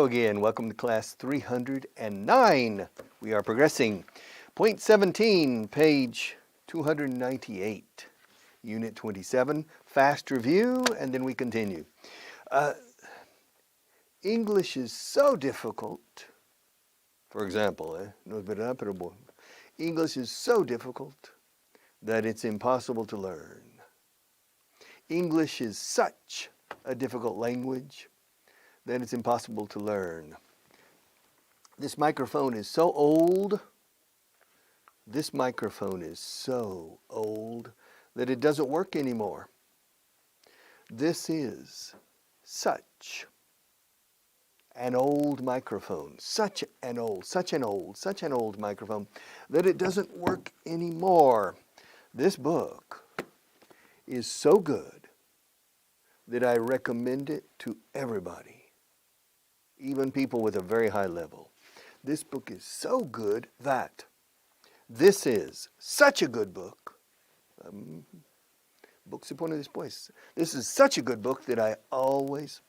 again. Welcome to class 309. We are progressing. Point 17, page 298, unit 27. Fast review, and then we continue. English is so difficult. For example, English is so difficult that it's impossible to learn. English is such a difficult language that it's impossible to learn. This microphone is so old. This microphone is so old that it doesn't work anymore. This is such an old microphone, such an old microphone that it doesn't work anymore. This book is so good that I recommend it to everybody, even people with a very high level. This book is so good that this is such a good book. Book se pone después. This is such a good book that I always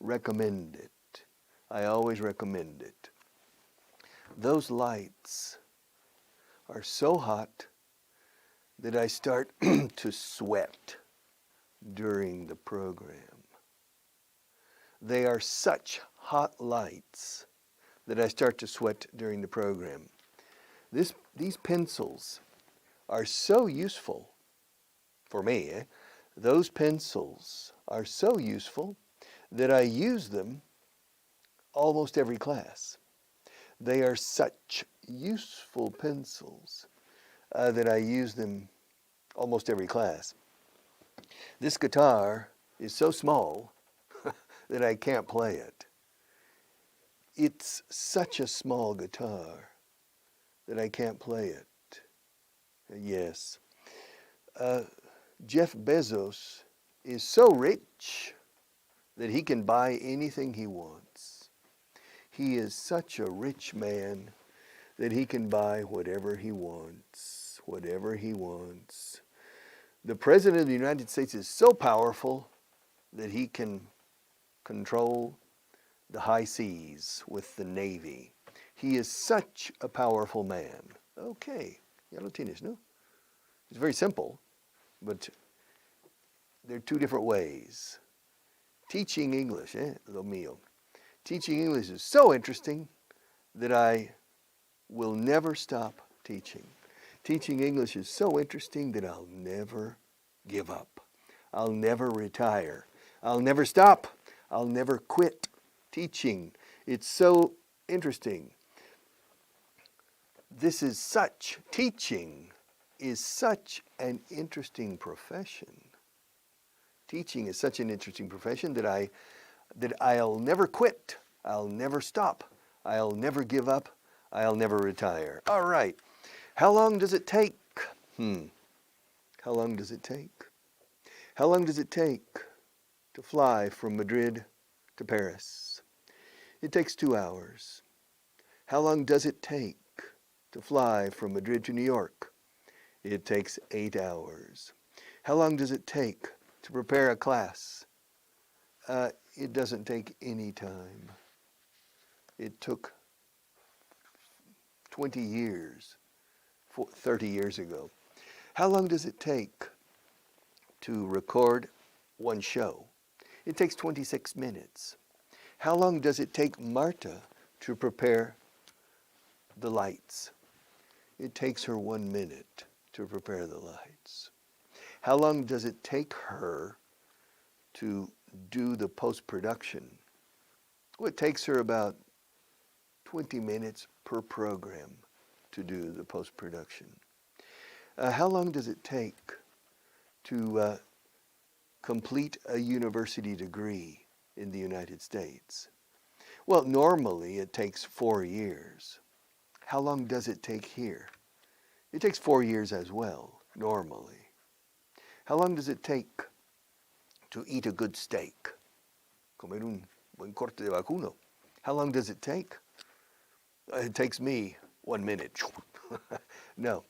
recommend it. I always recommend it. Those lights are so hot that I start to sweat during the program. They are such hot lights that I start to sweat during the program. These pencils are so useful for me. Those pencils are so useful that I use them almost every class. They are such useful pencils that I use them almost every class. This guitar is so small that I can't play it. It's such a small guitar that I can't play it. Yes. Jeff Bezos is so rich that he can buy anything he wants. He is such a rich man that he can buy whatever he wants, whatever he wants. The President of the United States is so powerful that he can control the high seas with the Navy. He is such a powerful man. Okay, ya lo tienes, no? It's very simple, but there are two different ways. Teaching English, lo mío. Teaching English is so interesting that I will never stop teaching. Teaching English is so interesting that I'll never give up. I'll never retire. I'll never stop. I'll never quit teaching. It's so interesting. Teaching is such an interesting profession. Teaching is such an interesting profession that I'll never quit. I'll never stop. I'll never give up. I'll never retire. All right. How long does it take? How long does it take? How long does it take to fly from Madrid to Paris? It takes 2 hours. How long does it take to fly from Madrid to New York? It takes 8 hours. How long does it take to prepare a class? It doesn't take any time. It took 20 years, 30 years ago. How long does it take to record one show? It takes 26 minutes. How long does it take Marta to prepare the lights? It takes her 1 minute to prepare the lights. How long does it take her to do the post-production? Well, it takes her about 20 minutes per program to do the post-production. How long does it take to complete a university degree in the United States? Well, normally it takes 4 years. How long does it take here? It takes 4 years as well, normally. How long does it take to eat a good steak? Comer un buen corte de vacuno. How long does it take? It takes me 1 minute. No,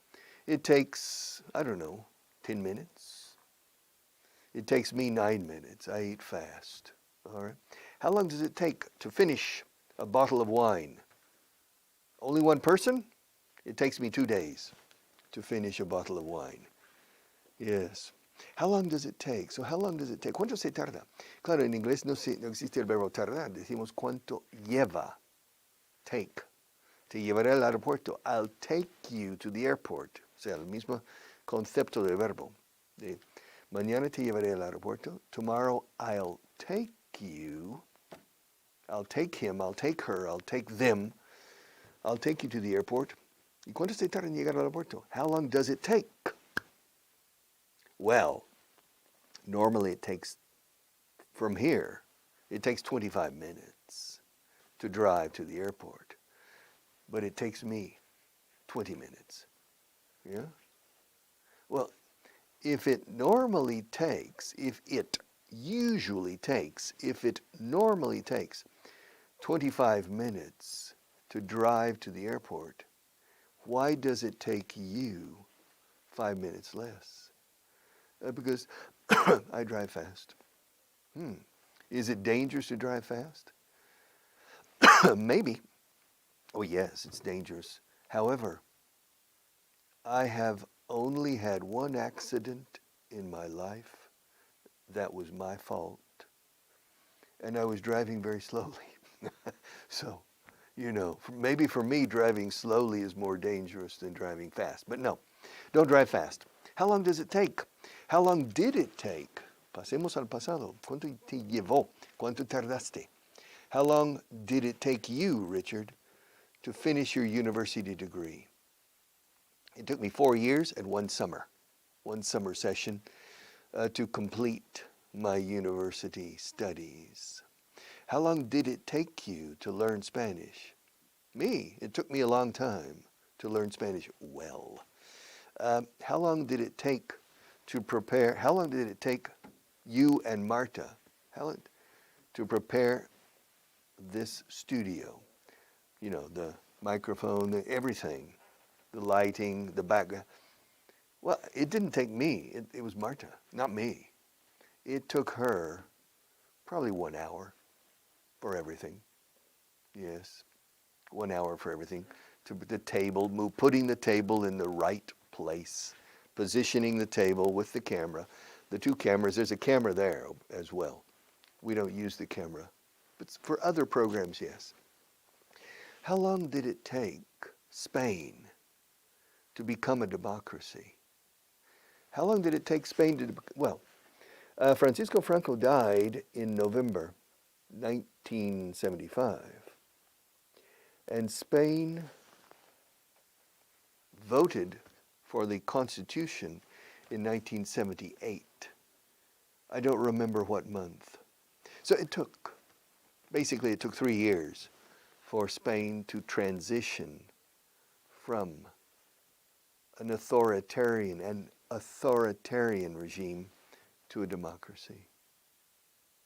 it takes, 10 minutes. It takes me 9 minutes. I eat fast. All right. How long does it take to finish A bottle of wine. Only one person? It takes me 2 days to finish a bottle of wine. Yes. How long does it take? So how long does it take? ¿Cuánto se tarda? Claro, en inglés no existe el verbo tardar. Decimos cuánto lleva. Take. Te llevaré al aeropuerto. I'll take you to the airport. O sea, el mismo concepto del verbo. De, mañana te llevaré al aeropuerto. Tomorrow I'll take you. I'll take him, I'll take her, I'll take them. I'll take you to the airport. ¿Y cuánto se tarda en llegar al aeropuerto? How long does it take? Well, normally it takes, from here, it takes 25 minutes to drive to the airport. But it takes me 20 minutes. Yeah? Well, if it normally takes, if it normally takes 25 minutes to drive to the airport, why does it take you 5 minutes less? Because I drive fast. Is it dangerous to drive fast? Maybe. Oh yes, it's dangerous. However, I have only had one accident in my life that was my fault. And I was driving very slowly. So, you know, maybe for me, driving slowly is more dangerous than driving fast. But no, don't drive fast. How long does it take? How long did it take? Pasemos al pasado. ¿Cuánto te llevó? ¿Cuánto tardaste? How long did it take you, Richard, to finish your university degree? It took me 4 years and one summer session to complete my university studies. How long did it take you to learn Spanish? Me, it took me a long time to learn Spanish well. How long did it take to prepare, how long did it take you and Marta to prepare this studio? You know, the microphone, everything, the lighting, the background. Well, it didn't take me. It was Marta, not me. It took her probably 1 hour for everything. Yes, 1 hour for everything. To the table, putting the table in the right place, positioning the table with the camera. The 2 cameras, there's a camera there as well. We don't use the camera, but for other programs, yes. How long did it take Spain to become a democracy? How long did it take Spain to, well, Francisco Franco died in November 1975, and Spain voted for the Constitution in 1978. I don't remember what month. So it took 3 years for Spain to transition from an authoritarian regime to a democracy.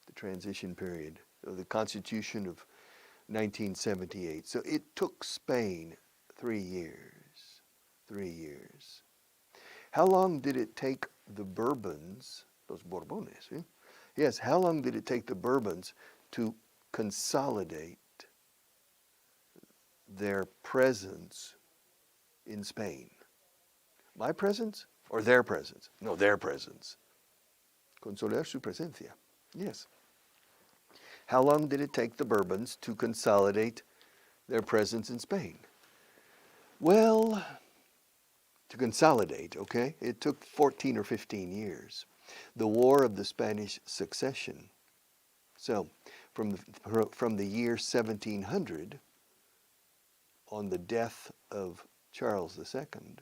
The transition period of the Constitution of 1978. So it took Spain 3 years. 3 years. How long did it take the Bourbons, los Borbones, eh? Yes, how long did it take the Bourbons to consolidate their presence in Spain? My presence or their presence? No, their presence. Consolidar su presencia. Yes. How long did it take the Bourbons to consolidate their presence in Spain? Well, to consolidate, okay, it took 14 or 15 years. The War of the Spanish Succession. So, from the year 1700, on the death of Charles II,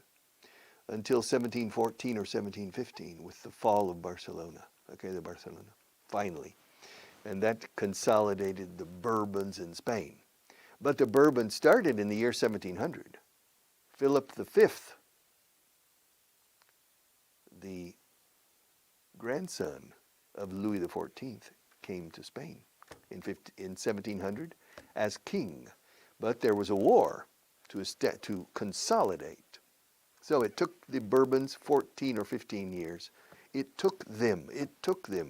until 1714 or 1715, with the fall of Barcelona, finally. And that consolidated the Bourbons in Spain. But the Bourbons started in the year 1700. Philip V, the grandson of Louis XIV, came to Spain in 1700 as king. But there was a war to consolidate. So it took the Bourbons 14 or 15 years. It took them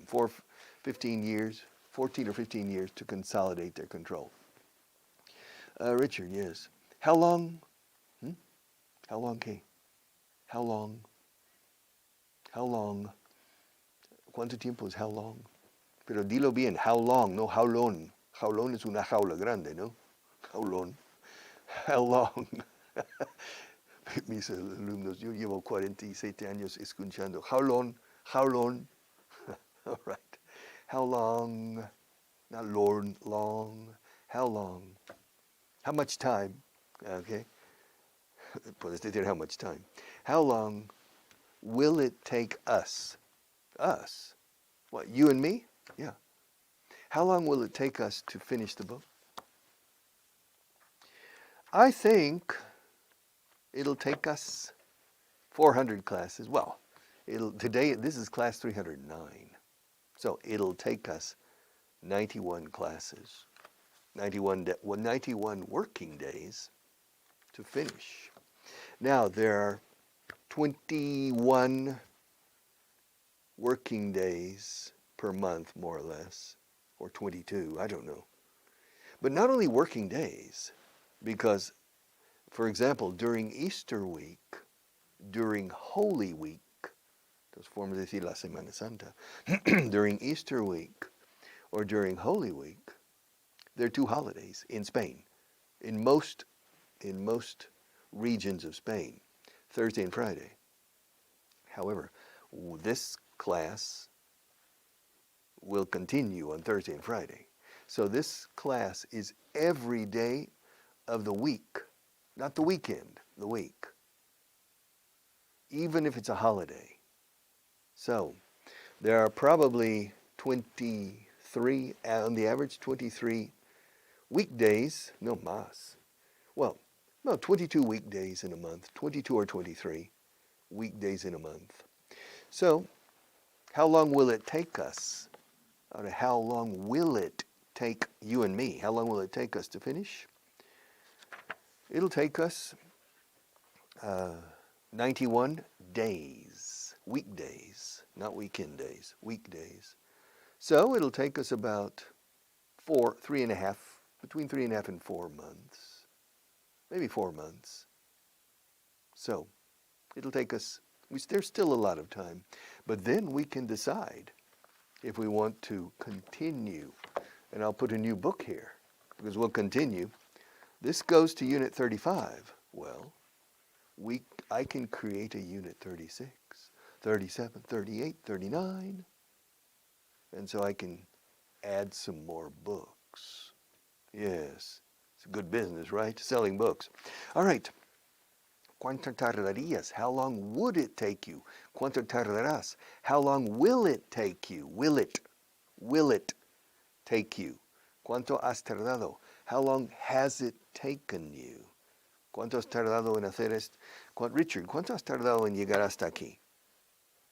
14 or 15 years to consolidate their control. Richard, yes. How long? Hmm? How long, Kay? How long? How long? ¿Cuánto tiempo es how long? Pero dilo bien, how long, no how long. How long es una jaula grande, ¿no? How long? How long? Mis alumnos, yo llevo 47 años escuchando. How long? How long? All right. How long? Not long, long. How long? How much time? Okay. Puedes decir how much time. How long will it take us? Us? What, you and me? Yeah. How long will it take us to finish the book? I think it'll take us 400 classes. Well, today, this is class 309. So it'll take us 91 classes, 91 working days to finish. Now, there are 21 working days per month, more or less, or 22, I don't know. But not only working days, because, for example, during Easter week, during Holy Week, those formas de decir la Semana Santa, during Easter week or during Holy Week, there are two holidays in Spain, in most regions of Spain, Thursday and Friday. However, this class will continue on Thursday and Friday. So this class is every day of the week, not the weekend, the week, even if it's a holiday. So there are probably 23, on the average, 23 weekdays, no más. Well, no, 22 weekdays in a month, 22 or 23 weekdays in a month. So how long will it take us? How long will it take you and me? How long will it take us to finish? It'll take us 91 days, weekdays, not weekend days, weekdays. So it'll take us about between 3.5 and 4 months, maybe 4 months. So it'll take us, there's still a lot of time, but then we can decide if we want to continue. And I'll put a new book here because we'll continue. This goes to Unit 35. Well, I can create a Unit 36, 37, 38, 39. And so I can add some more books. Yes, it's a good business, right? Selling books. All right. ¿Cuánto tardarías? How long would it take you? ¿Cuánto tardarás? How long will it take you? Will it take you? ¿Cuánto has tardado? How long has it taken you? ¿Cuánto has tardado en hacer esto? Richard, ¿cuánto has tardado en llegar hasta aquí?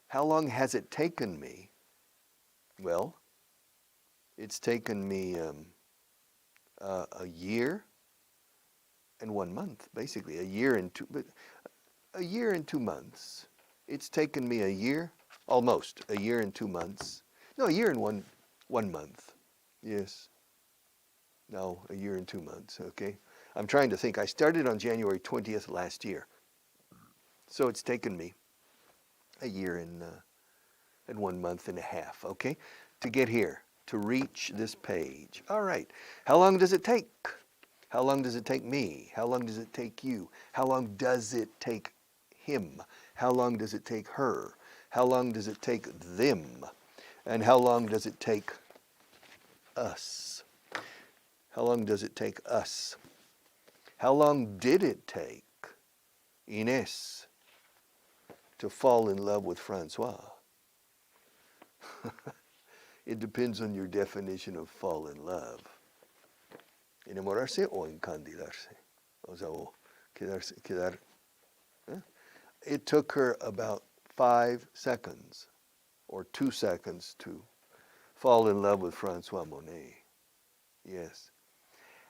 How long has it taken me? Well, it's taken me a year and 1 month, basically a year and 2 months. It's taken me a year, almost a year and 2 months. No, a year and one month. Yes. No, a year and 2 months. Okay. I'm trying to think. I started on January 20th last year, so it's taken me a year and 1 month and a half. Okay, to get here, to reach this page. All right. How long does it take? How long does it take me? How long does it take you? How long does it take him? How long does it take her? How long does it take them? And how long does it take us? How long does it take us? How long did it take Inés to fall in love with Francois? It depends on your definition of fall in love. Enamorarse o encandilarse. O sea, o quedar. It took her about 5 seconds or 2 seconds to fall in love with Francois Monet. Yes.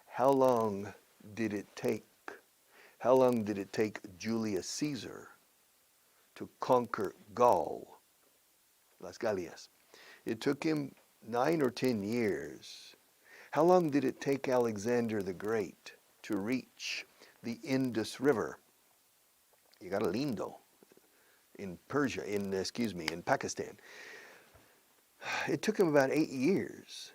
How long did it take? How long did it take Julius Caesar to conquer Gaul, Las Gallias? It took him 9 or 10 years. How long did it take Alexander the Great to reach the Indus River? You got a lindo in Persia, in Pakistan. It took him about 8 years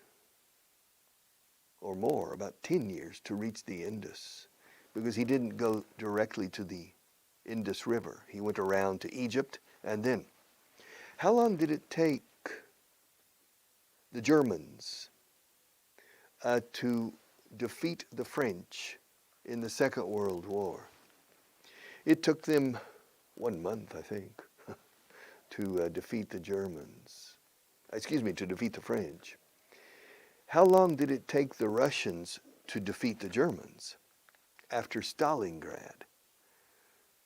or more, about 10 years to reach the Indus, because he didn't go directly to the Indus River. He went around to Egypt, and then how long did it take the Germans to defeat the French in the Second World War? It took them 1 month, I think, to defeat the Germans. To defeat the French. How long did it take the Russians to defeat the Germans after Stalingrad?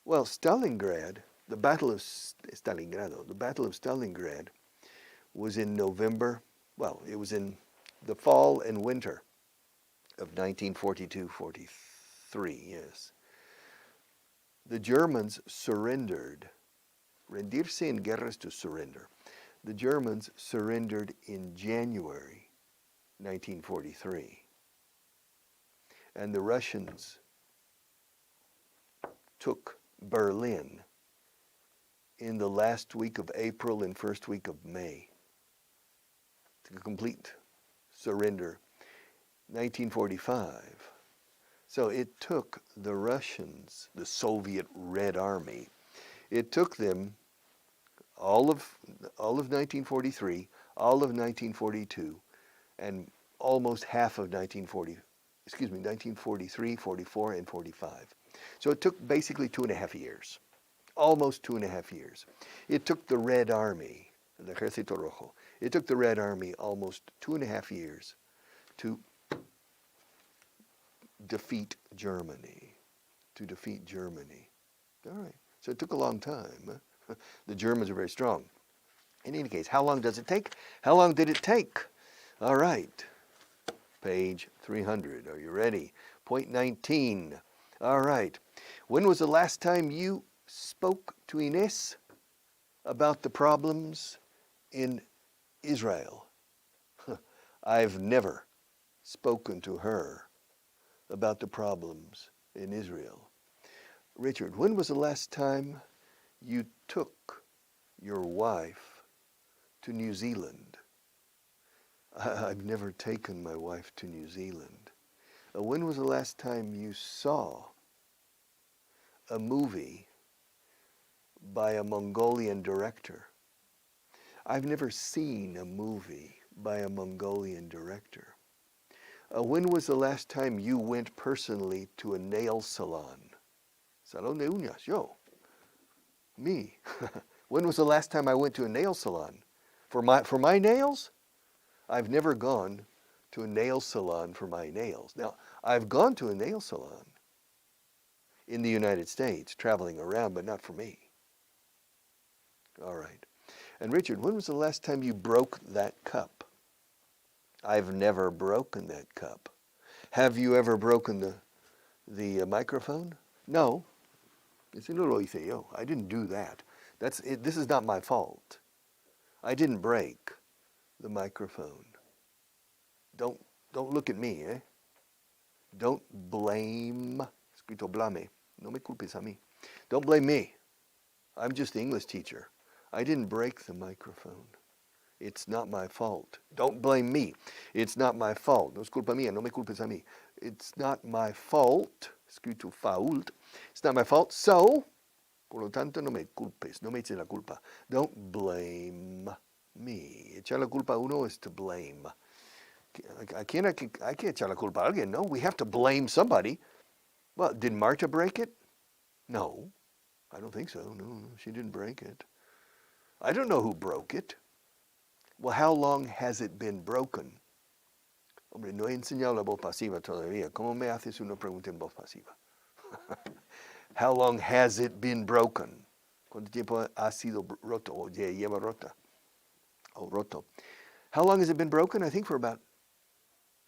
Well, Stalingrad, the Battle of Stalingrad was in November. Well, it was in the fall and winter of 1942-43, yes. The Germans surrendered. Rendirse en guerra is to surrender. The Germans surrendered in January 1943. And the Russians took Berlin in the last week of April and first week of May. To complete surrender, 1945. So it took the Russians, the Soviet Red Army, it took them all of 1943, all of 1942, and almost half of 1943, 44, and 45. So it took basically 2.5 years, almost 2.5 years. It took the Red Army, el Ejército Rojo, it took the Red Army almost 2.5 years to defeat Germany, All right, so it took a long time. The Germans are very strong. In any case, how long does it take? How long did it take? All right, page 300. Are you ready? Point 19. All right. When was the last time you spoke to Ines about the problems in Israel? I've never spoken to her about the problems in Israel. Richard, when was the last time you took your wife to New Zealand? I've never taken my wife to New Zealand. When was the last time you saw a movie by a Mongolian director? I've never seen a movie by a Mongolian director. When was the last time you went personally to a nail salon? Salón de uñas, yo. Me. When was the last time I went to a nail salon? For my nails? I've never gone to a nail salon for my nails. Now, I've gone to a nail salon in the United States, traveling around, but not for me. All right. And Richard, when was the last time you broke that cup? I've never broken that cup. Have you ever broken the microphone? No. I didn't do that. This is not my fault. I didn't break the microphone. Don't look at me, eh? Don't blame. Escrito blame. No me culpes a mí. Don't blame me. I'm just the English teacher. I didn't break the microphone. It's not my fault. Don't blame me. It's not my fault. No es culpa mía. No me culpes a mí. It's not my fault. Escrito fault. It's not my fault. So, por lo tanto, no me culpes. No me eches la culpa. Don't blame me. Echar la culpa a uno is to blame. I can't echar la culpa a alguien. No, we have to blame somebody. Well, did Marta break it? No, I don't think so. No, she didn't break it. I don't know who broke it. Well, how long has it been broken? Hombre, no he enseñado la voz pasiva todavía. ¿Cómo me haces una pregunta en voz pasiva? How long has it been broken? ¿Cuánto tiempo ha sido roto o lleva rota? O roto. How long has it been broken? I think for about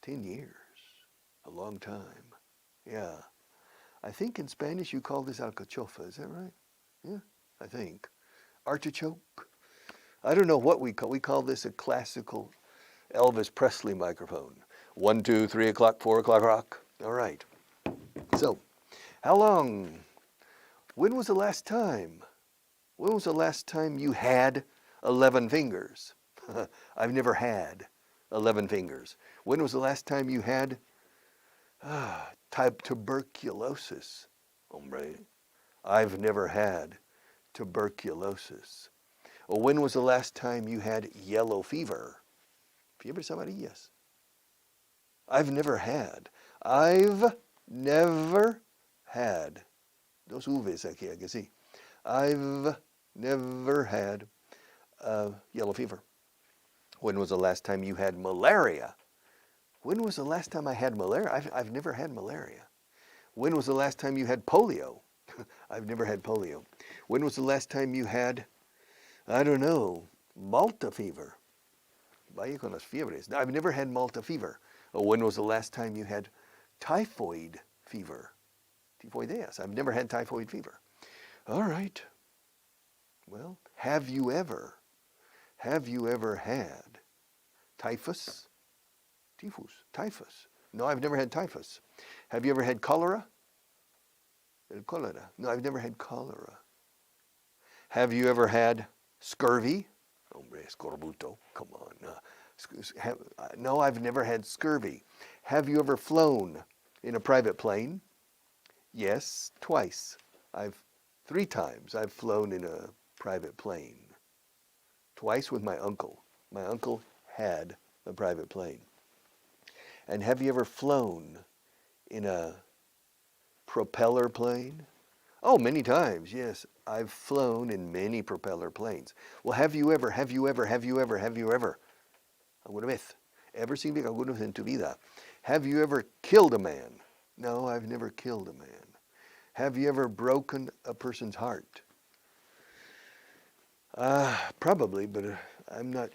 10 years. A long time. Yeah. I think in Spanish you call this alcachofa. Is that right? Yeah, I think. Artichoke. I don't know what we call this a classical Elvis Presley microphone. 1, 2, 3 o'clock, 4 o'clock rock. All right. So, how long? When was the last time? When was the last time you had 11 fingers? I've never had 11 fingers. When was the last time you had type tuberculosis? Hombre, I've never had tuberculosis. Or when was the last time you had yellow fever? Fiebres amarillas. I've never had. I've never had. Dos V's aquí, que sí. I've never had yellow fever. When was the last time you had malaria? When was the last time I had malaria? I've never had malaria. When was the last time you had polio? I've never had polio. When was the last time you had, I don't know, Malta fever? Vaya con las fiebres. I've never had Malta fever. Or when was the last time you had typhoid fever? Typhoideas. I've never had typhoid fever. All right. Well, have you ever had typhus? Typhus. No, I've never had typhus. Have you ever had cholera? El cólera. No, I've never had cholera. Have you ever had scurvy? Hombre, scorbuto. Come on. No, I've never had scurvy. Have you ever flown in a private plane? Yes, twice. 3 times I've flown in a private plane. Twice with my uncle. My uncle had a private plane. And have you ever flown in a propeller plane? Oh, many times, yes. I've flown in many propeller planes. Well, have you ever? Alguna vez. Ever significa alguna vez en tu vida. Have you ever killed a man? No, I've never killed a man. Have you ever broken a person's heart? Probably, but I'm not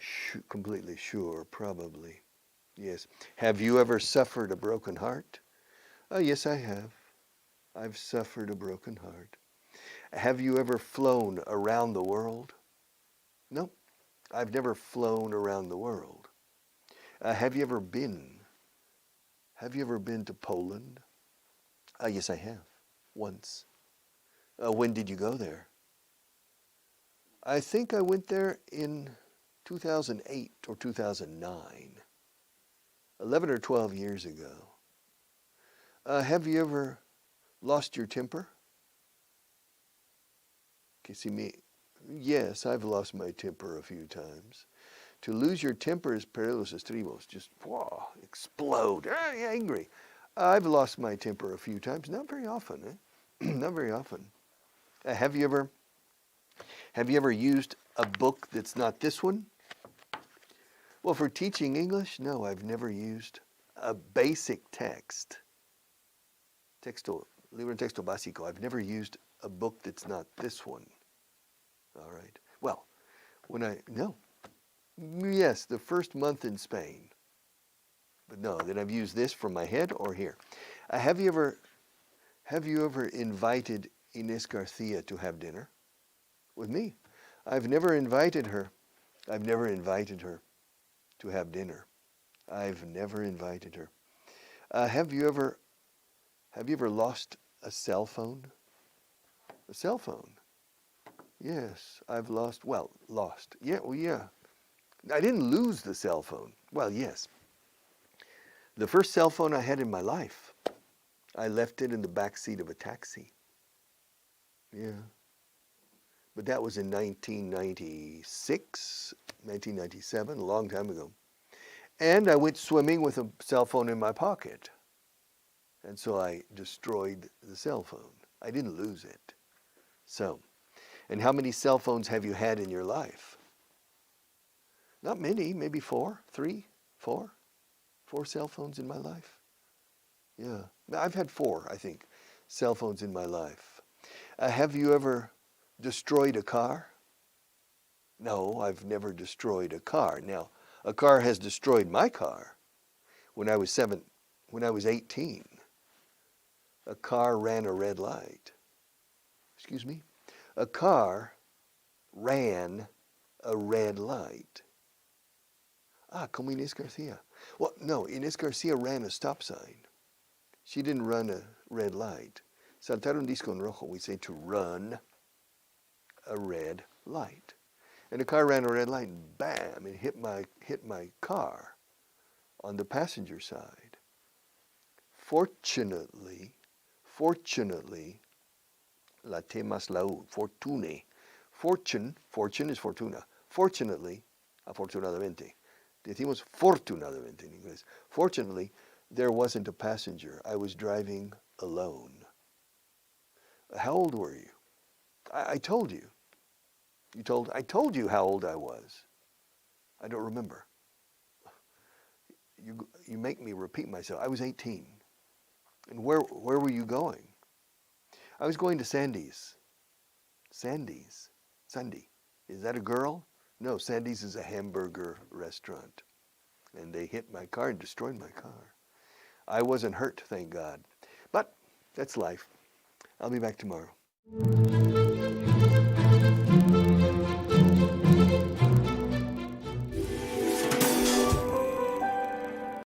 completely sure. Probably. Yes. Have you ever suffered a broken heart? Yes, I have. I've suffered a broken heart. Have you ever flown around the world? No, I've never flown around the world. Have you ever been to Poland? Yes, I have. Once. When did you go there? I think I went there in 2008 or 2009. 11 or 12 years ago. Have you ever lost your temper? Que si me? Yes, I've lost my temper a few times. To lose your temper is perder los estribos. Just explode. Angry. I've lost my temper a few times. Not very often. Not very often. Have you ever used a book that's not this one? Well, for teaching English, no, I've never used a basic text. Libro de texto básico. I've never used a book that's not this one. All right. Well, yes, the first month in Spain. But no, then I've used this from my head or here. Have you ever invited Inés Garcia to have dinner with me? I've never invited her to have dinner. I've never invited her. Have you ever lost a cell phone? A cell phone? Yes, I've lost. Yeah, yeah. I didn't lose the cell phone. Well, yes. The first cell phone I had in my life, I left it in the back seat of a taxi. Yeah. But that was in 1996, 1997, a long time ago. And I went swimming with a cell phone in my pocket. And so I destroyed the cell phone. I didn't lose it. So, and how many cell phones have you had in your life? Not many, maybe 4 cell phones in my life. Yeah, I've had 4, I think, cell phones in my life. Have you ever destroyed a car? No, I've never destroyed a car. Now, a car has destroyed my car. When I was 18, a car ran a red light. Excuse me? A car ran a red light. Como Inés Garcia. Well, no, Inés Garcia ran a stop sign. She didn't run a red light. Saltar un disco en rojo, we say to run a red light. And the car ran a red light and bam, it hit my car on the passenger side. Fortunately, la T más la U, fortune. Fortune is fortuna. Fortunately, afortunadamente. Decimos fortunadamente in inglés. Fortunately, there wasn't a passenger. I was driving alone. How old were you? I told you. I told you how old I was. I don't remember. You make me repeat myself. I was 18. And where were you going? I was going to Sandy's. Sandy's. Sandy. Is that a girl? No, Sandy's is a hamburger restaurant. And they hit my car and destroyed my car. I wasn't hurt, thank God. But that's life. I'll be back tomorrow.